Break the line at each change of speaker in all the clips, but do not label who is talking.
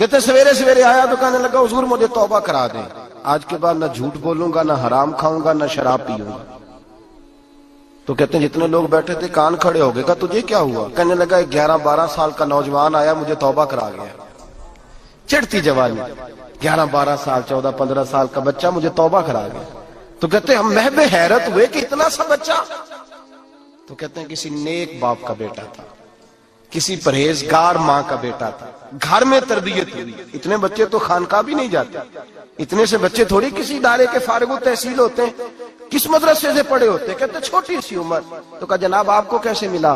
کہتے سویرے سویرے آیا تو کہنے لگا حضور مجھے توبہ کرا دیں، آج کے بعد نہ جھوٹ بولوں گا، نہ حرام کھاؤں گا، نہ شراب پیوں گا۔ تو کہتے ہیں جتنے لوگ بیٹھے تھے کان کھڑے ہو گئے، کہا تجھے کیا ہوا؟ کہنے لگا 11-12 سال کا نوجوان آیا مجھے توبہ کرا گیا، چڑھتی جوانی، 11-12 سال 14-15 سال کا بچہ مجھے توبہ کرا گیا۔ تو کہتے ہیں ہم محب حیرت ہوئے کہ اتنا سا بچہ؟ تو کہتے ہیں کسی نیک باپ کا بیٹا تھا، کسی پرہیزگار ماں کا بیٹا تھا، گھر میں تربیت ہوئی۔ اتنے بچے تو خانقاہ بھی نہیں جاتے، اتنے سے بچے تھوڑی کسی ادارے کے فارغ التحصیل ہوتے ہیں، کس مدرسے سے پڑھے ہوتے؟ کہتے چھوٹی سی عمر۔ تو کہا جناب آپ کو کیسے ملا؟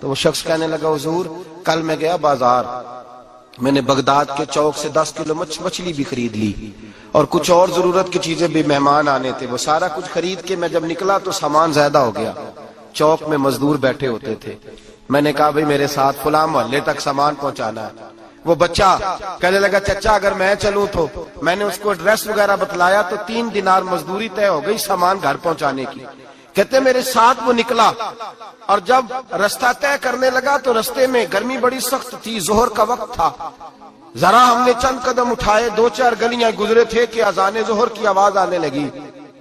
تو وہ شخص کہنے لگا حضور کل میں گیا بازار، میں نے بغداد کے چوک سے 10 کلو مچھلی بھی خرید لی اور کچھ اور ضرورت کی چیزیں بھی، مہمان آنے تھے، وہ سارا کچھ خرید کے میں جب نکلا تو سامان زیادہ ہو گیا۔ چوک میں مزدور بیٹھے ہوتے تھے، میں نے کہا بھئی میرے ساتھ فلاں محلے تک سامان پہنچانا ہے۔ وہ بچہ کہنے لگا چچا اگر میں چلوں تو، میں نے اس کو ایڈریس وغیرہ بتلایا تو 3 دینار مزدوری طے ہو گئی سامان گھر پہنچانے کی۔ کہتے میرے ساتھ وہ نکلا اور جب رستہ طے کرنے لگا تو رستے میں گرمی بڑی سخت تھی، ظہر کا وقت تھا، ذرا ہم نے چند قدم اٹھائے، 2-4 گلیاں گزرے تھے کہ اذان ظہر کی آواز آنے لگی۔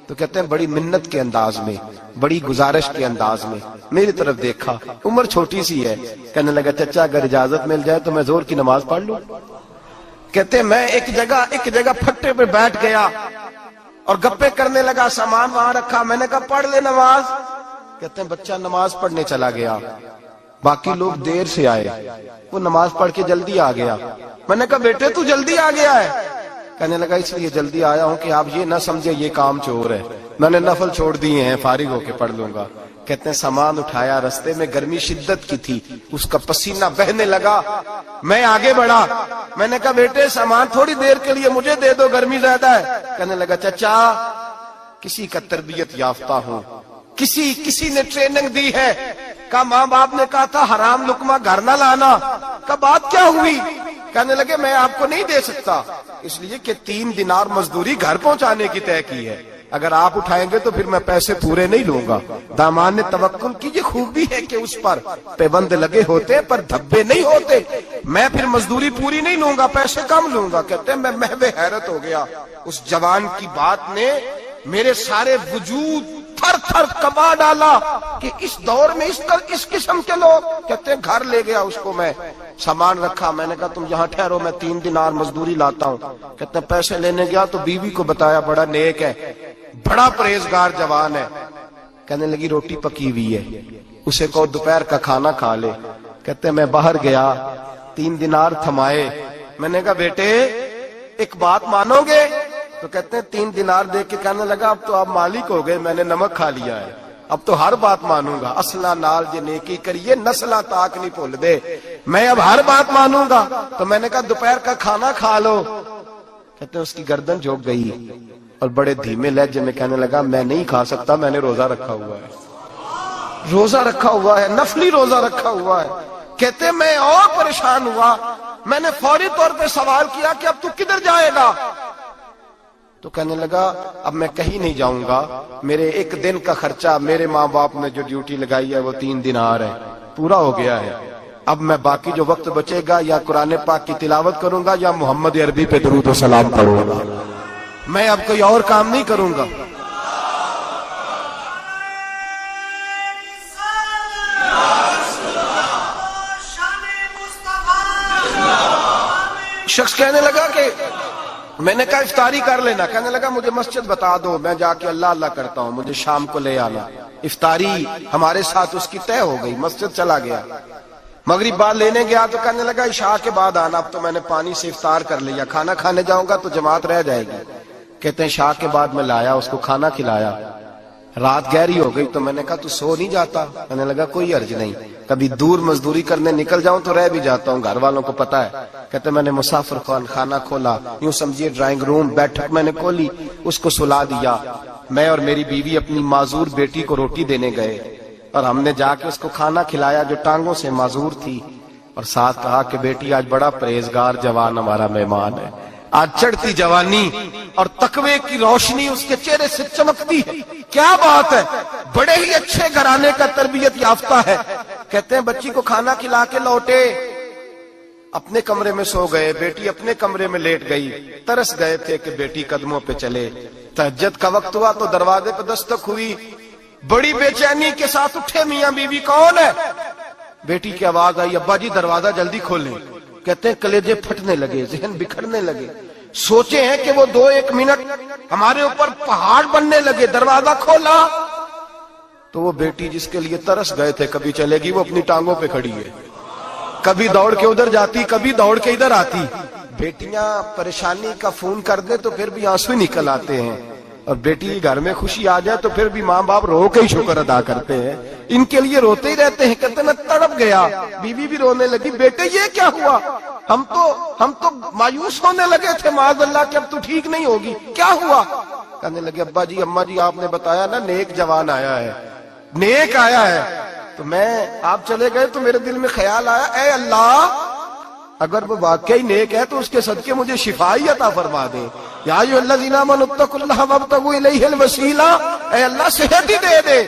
تو کہتے ہیں بڑی منت کے انداز میں، بڑی گزارش کے انداز میں میری طرف دیکھا، عمر چھوٹی سی ہے، کہنے لگا چچا اگر اجازت مل جائے تو میں ظہر کی نماز پڑھ لوں۔ کہتے ہیں میں ایک جگہ پھٹے پہ بیٹھ گیا اور گپے کرنے لگا، سامان وہاں رکھا، میں نے کہا پڑھ لے نماز۔ کہتے ہیں بچہ نماز پڑھنے چلا گیا، باقی لوگ دیر سے آئے، وہ نماز پڑھ کے جلدی آ گیا۔ میں نے کہا بیٹے تو جلدی آ گیا ہے؟ کہنے لگا اس لیے جلدی آیا ہوں کہ آپ یہ نہ سمجھے یہ کام چور ہے، میں نے نفل چھوڑ دیے ہیں، فارغ ہو کے پڑھ لوں گا۔ کہتے ہیں سامان اٹھایا، رستے میں گرمی شدت کی تھی، اس کا پسینہ بہنے لگا، میں آگے بڑھا، میں نے کہا بیٹے سامان تھوڑی دیر کے لیے مجھے دے دو، گرمی زیادہ ہے۔ کہنے لگا چچا کسی کا تربیت یافتہ ہوں، کسی نے ٹریننگ دی ہے، کہا ماں باپ نے کہا تھا حرام لقمہ گھر نہ لانا، کہا بات کیا ہوئی؟ کہنے لگے میں آپ کو نہیں دے سکتا، اس لیے کہ 3 دینار مزدوری گھر پہنچانے کی طے کی ہے، اگر آپ اٹھائیں گے تو پھر میں پیسے پورے نہیں لوں گا۔ دامان نے توکل کی یہ خوبی ہے کہ اس پر پیبند لگے ہوتے پر دھبے نہیں ہوتے، میں پھر مزدوری پوری نہیں لوں گا، پیسے کم لوں گا۔ کہتے ہیں میں محو حیرت ہو گیا، اس جوان کی بات نے میرے سارے وجود تھر تھر کبا ڈالا کہ اس دور میں اس قسم کے لوگ۔ کہتے ہیں گھر لے گیا اس کو، میں سامان رکھا، میں نے کہا تم یہاں ٹھہرو میں 3 دینار مزدوری لاتا ہوں۔ کہتے ہیں پیسے لینے گیا تو بیوی کو بتایا بڑا نیک ہے، بڑا پرہیزگار جوان ہے۔ کہنے لگی روٹی پکی ہوئی ہے، اسے کہو دوپہر کا کھانا کھا لے۔ کہتے ہیں میں باہر گیا، 3 دینار تھمائے، میں نے کہا بیٹے ایک بات مانو گے؟ تو کہتے ہیں 3 دینار دے کے کہنے لگا اب تو آپ مالک ہو گئے، میں نے نمک کھا لیا ہے، اب تو ہر بات مانوں گا، اصلہ نال جے نیکی کریے نسلہ تاک نہیں بھول دے، میں اب ہر بات مانوں گا۔ تو میں نے کہا دوپہر کا کھانا کھا لو۔ کہتے ہیں اس کی گردن جھک گئی اور بڑے دھیمے لہجے میں کہنے لگا میں نہیں کھا سکتا، میں نے روزہ رکھا ہوا ہے، روزہ رکھا ہوا ہے، نفلی روزہ رکھا ہوا ہے۔ کہتے ہیں میں اور پریشان ہوا، میں نے فوری طور پہ سوال کیا کہ اب تو کدھر جائے گا؟ تو کہنے لگا اب میں کہیں نہیں جاؤں گا، میرے 1 دن کا خرچہ میرے ماں باپ نے جو ڈیوٹی لگائی ہے وہ 3 دینار ہے، پورا ہو گیا ہے، اب میں باقی جو وقت بچے گا یا قرآن پاک کی تلاوت کروں گا یا محمد عربی پہ درود و سلام پڑھوں گا، میں اب کوئی اور کام نہیں کروں گا۔ شخص کہنے لگا کہ میں نے کہا افطاری کر لینا، کہنے لگا مجھے مسجد بتا دو، میں جا کے اللہ اللہ کرتا ہوں، مجھے شام کو لے آنا۔ افطاری ہمارے ساتھ اس کی طے ہو گئی، مسجد چلا گیا، مغرب بعد لینے گیا تو کہنے لگا عشاء کے بعد آنا، اب تو میں نے پانی سے افطار کر لیا، کھانا کھانے جاؤں گا تو جماعت رہ جائے گی۔ کہتے ہیں عشاء کے بعد میں لایا، اس کو کھانا کھلایا، رات گہری ہو گئی تو میں نے کہا تو سو نہیں جاتا؟ کہنے لگا کوئی عرض نہیں، کبھی دور مزدوری کرنے نکل جاؤں تو رہ بھی جاتا ہوں، گھر والوں کو پتا ہے۔ کہتے میں نے مسافر خانہ کھولا، یوں سمجھیے ڈرائنگ روم، بیٹھک میں نے کھولی، اس کو سلا دیا، میں اور میری بیوی اپنی معذور بیٹی کو روٹی دینے گئے اور ہم نے جا کے اس کو کھانا کھلایا جو ٹانگوں سے معذور تھی، اور ساتھ کہا کہ بیٹی آج بڑا پرہیزگار جوان ہمارا مہمان ہے، آج چڑھتی جوانی اور تقوی کی روشنی اس کے چہرے سے چمکتی ہے، کیا بات ہے، بڑے ہی اچھے گھرانے کا تربیت یافتہ ہے۔ کہتے ہیں بچی کو کھانا کھلا کے لوٹے، اپنے کمرے میں سو گئے، بیٹی اپنے کمرے میں لیٹ گئی، ترس گئے تھے کہ بیٹی قدموں پہ چلے۔ تہجد کا وقت ہوا تو دروازے پہ دستک ہوئی، بڑی بے چینی کے ساتھ اٹھے میاں بیوی، کون ہے؟ بیٹی کی آواز آئی، ابا جی دروازہ جلدی کھولیں۔ کہتے ہیں کلیجے پھٹنے لگے، ذہن بکھرنے لگے، سوچے ہیں کہ وہ 2-1 منٹ ہمارے اوپر پہاڑ بننے لگے، دروازہ کھولا تو وہ بیٹی جس کے لیے ترس گئے تھے کبھی چلے گی، وہ اپنی ٹانگوں پہ کھڑی ہے، کبھی دوڑ کے ادھر جاتی، کبھی دوڑ کے ادھر آتی۔ بیٹیاں پریشانی کا فون کر دیں تو پھر بھی آنسو نکل آتے ہیں، اور بیٹی گھر میں خوشی آ جائے تو پھر بھی ماں باپ رو کے ہی شکر ادا کرتے ہیں، ان کے لیے روتے ہی رہتے ہیں۔ کہتے ہیں میں تڑپ گیا، بیوی بھی رونے لگی، بیٹے یہ کیا ہوا؟ ہم تو مایوس ہونے لگے تھے معاذ اللہ کہ اب تو ٹھیک نہیں ہوگی، کیا ہوا؟ کہنے لگے ابا جی اماں جی آپ نے بتایا نا نیک جوان آیا ہے، نیک آیا ہے، تو میں آپ چلے گئے تو میرے دل میں خیال آیا اے اللہ اگر وہ واقعی نیک ہے تو اس کے صدقے مجھے شفائی عطا فرما دے۔ یا ایھا الذین آمنوا اتقوا اللہ وابتغوا الیہ الوسیلہ، اے اللہ صحت ہی دے دے۔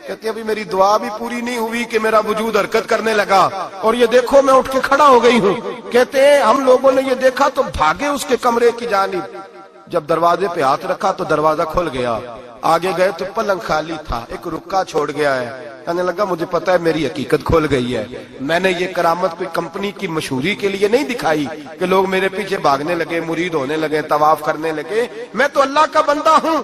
کہتے ابھی میری دعا بھی پوری نہیں ہوئی کہ میرا وجود حرکت کرنے لگا، اور یہ دیکھو میں اٹھ کے کھڑا ہو گئی ہوں۔ کہتے ہیں ہم لوگوں نے یہ دیکھا تو بھاگے اس کے کمرے کی جانب، جب دروازے پہ ہاتھ رکھا تو دروازہ کھل گیا، آگے گئے تو پلنگ خالی تھا، ایک رکا چھوڑ گیا ہے۔ کہنے لگا مجھے پتا ہے میری حقیقت کھل گئی ہے، میں نے یہ کرامت کوئی کمپنی کی مشہوری کے لیے نہیں دکھائی کہ لوگ میرے پیچھے بھاگنے لگے، مرید ہونے لگے، طواف کرنے لگے، میں تو اللہ کا بندہ ہوں۔